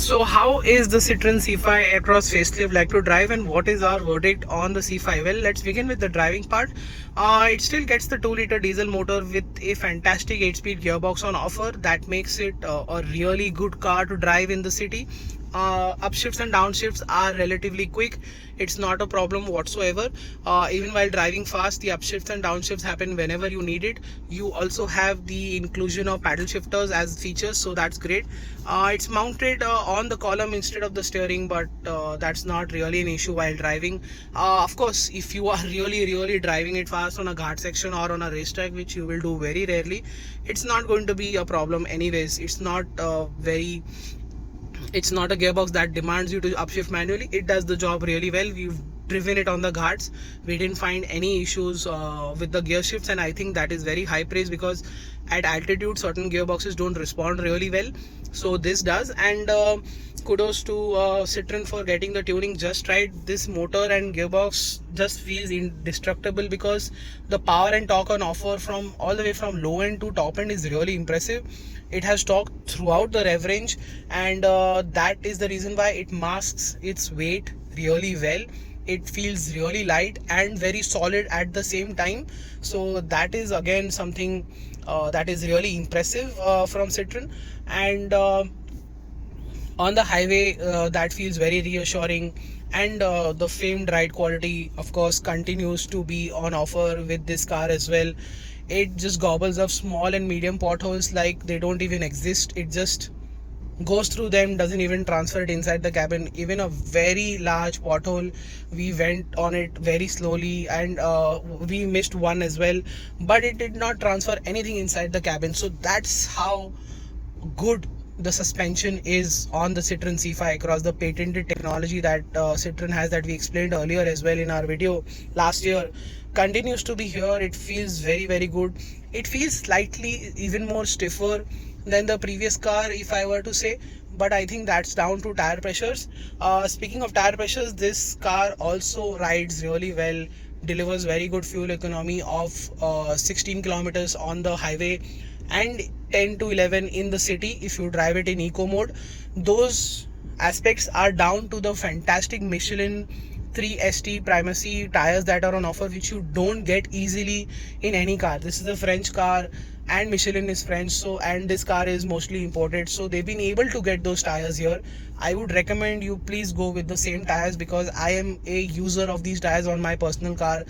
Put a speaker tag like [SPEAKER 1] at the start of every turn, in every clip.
[SPEAKER 1] So how is the Citroen C5 Aircross facelift like to drive, and what is our verdict on the C5? Well, let's begin with the driving part. It still gets the 2-liter diesel motor with a fantastic 8-speed gearbox on offer. That makes it a really good car to drive in the city. Upshifts and downshifts are relatively quick. It's not a problem whatsoever. Even while driving fast, the upshifts and downshifts happen whenever you need it. You also have the inclusion of paddle shifters as features, so that's great. It's mounted on the column instead of the steering, but that's not really an issue while driving. Of course, if you are really driving it fast on a ghat section or on a racetrack, which you will do very rarely, it's not going to be a problem anyways. It's not a gearbox that demands you to upshift manually. It does the job really well. We've driven it on the ghats. We didn't find any issues with the gear shifts, and I think that is very high praise, because at altitude certain gearboxes don't respond really well, so this does. And kudos to Citroen for getting the tuning just right. This motor and gearbox just feels indestructible, because the power and torque on offer from all the way from low end to top end is really impressive. It has torque throughout the rev range, and that is the reason why it masks its weight really well. It feels really light and very solid at the same time, so that is again something that is really impressive from Citroen. And on the highway, that feels very reassuring. And the famed ride quality, of course, continues to be on offer with this car as well. It just gobbles up small and medium potholes like they don't even exist. It just goes through them, doesn't even transfer it inside the cabin. Even a very large pothole, we went on it very slowly, and we missed one as well, but it did not transfer anything inside the cabin. So that's how good the suspension is on the Citroen C5 across the patented technology that Citroen has, that we explained earlier as well in our video last year, continues to be here. It feels very good. It feels slightly even more stiffer than the previous car, if I were to say, but I think that's down to tire pressures. Speaking of tire pressures, this car also rides really well, delivers very good fuel economy of 16 kilometers on the highway and 10 to 11 in the city if you drive it in eco mode. Those aspects are down to the fantastic Michelin 3ST primacy tires that are on offer, which you don't get easily in any car. This is a French car, and Michelin is French, so, and this car is mostly imported, so they've been able to get those tires here. I would recommend you please go with the same tires, because I am a user of these tires on my personal car.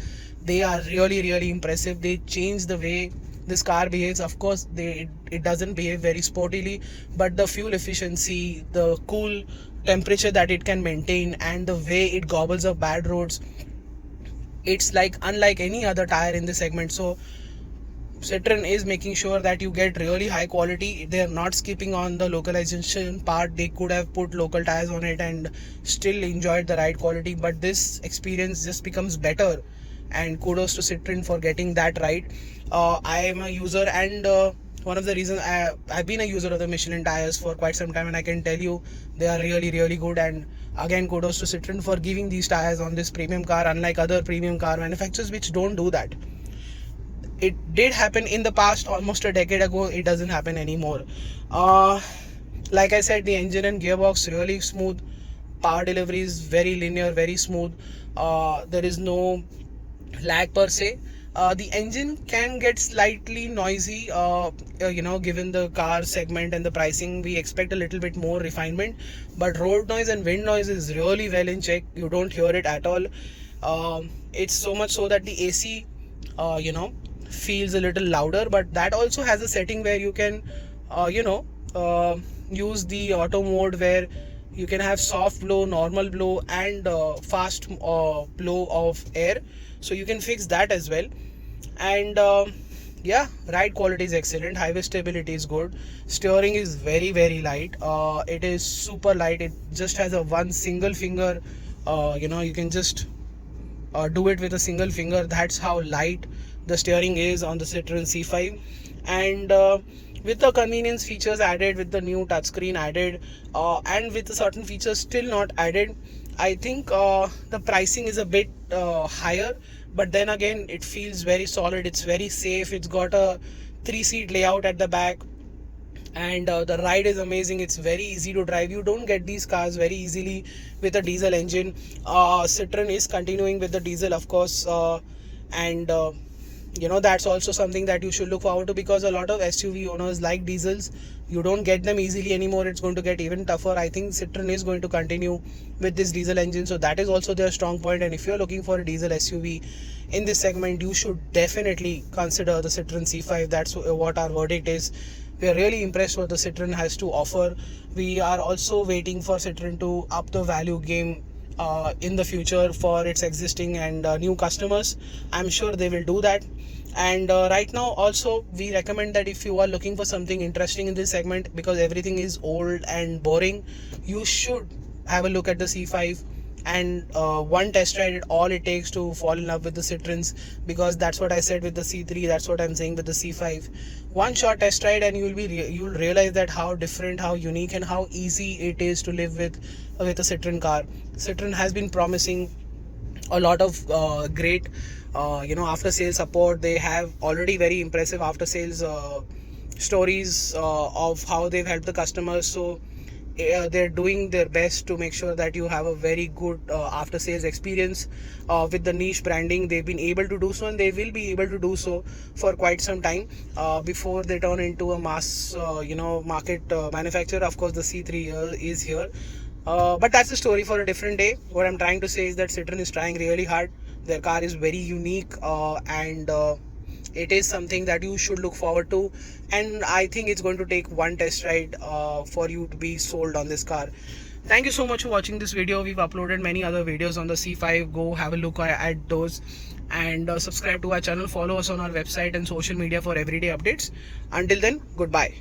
[SPEAKER 1] They are really impressive. They change the way this car behaves. Of course, it doesn't behave very sportily, but the fuel efficiency, the cool temperature that it can maintain, and the way it gobbles up bad roads, it's like unlike any other tire in this segment. So Citroen is making sure that you get really high quality. They're not skipping on the localization part. They could have put local tires on it and still enjoyed the ride quality, but this experience just becomes better, and kudos to Citroen for getting that right. I am a user, and one of the reasons I've been a user of the Michelin tires for quite some time, and I can tell you they are really good. And again, kudos to Citroen for giving these tires on this premium car, unlike other premium car manufacturers which don't do that. It did happen in the past, almost a decade ago. It doesn't happen anymore. Like I said, the engine and gearbox really smooth. Power delivery is very linear, very smooth. There is no lag per se. The engine can get slightly noisy, given the car segment and the pricing. We expect a little bit more refinement, but road noise and wind noise is really well in check. You don't hear it at all. It's so much so that the AC feels a little louder, but that also has a setting where you can use the auto mode, where you can have soft blow, normal blow, and fast blow of air, so you can fix that as well. And ride quality is excellent. Highway stability is good. Steering is very light. It is super light. It just has a one single finger. You can just do it with a single finger. That's how light the steering is on the Citroen C5. And with the convenience features added, with the new touchscreen added, and with the certain features still not added, I think the pricing is a bit higher, but then again it feels very solid. It's very safe. It's got a 3-seat layout at the back. and the ride is amazing. It's very easy to drive. You don't get these cars very easily with a diesel engine. Citroen is continuing with the diesel, of course, and that's also something that you should look forward to, because a lot of SUV owners like diesels. You don't get them easily anymore. It's going to get even tougher. I think Citroen is going to continue with this diesel engine, so that is also their strong point. And if you're looking for a diesel SUV in this segment, you should definitely consider the Citroen C5. That's what our verdict is. We are really impressed what the Citroen has to offer. We are also waiting for Citroen to up the value game in the future for its existing and new customers. I'm sure they will do that. And right now also we recommend that if you are looking for something interesting in this segment, because everything is old and boring, you should have a look at the C5. And one test ride, all it takes to fall in love with the Citroens, because that's what I said with the C3, that's what I'm saying with the C5. One short test ride and you'll realize that how different, how unique, and how easy it is to live with a Citroen car. Citroen has been promising a lot of great after sales support. They have already very impressive after sales stories of how they've helped the customers. So they're doing their best to make sure that you have a very good after sales experience. With the niche branding, they've been able to do so, and they will be able to do so for quite some time before they turn into a mass market manufacturer. Of course, the C3 is here, but that's a story for a different day. What I'm trying to say is that Citroen is trying really hard. Their car is very unique, and it is something that you should look forward to. And I think it's going to take one test ride for you to be sold on this car. Thank you so much for watching this video. We've uploaded many other videos on the C5. Go have a look at those, and subscribe to our channel. Follow us on our website and social media for everyday updates. Until then, goodbye.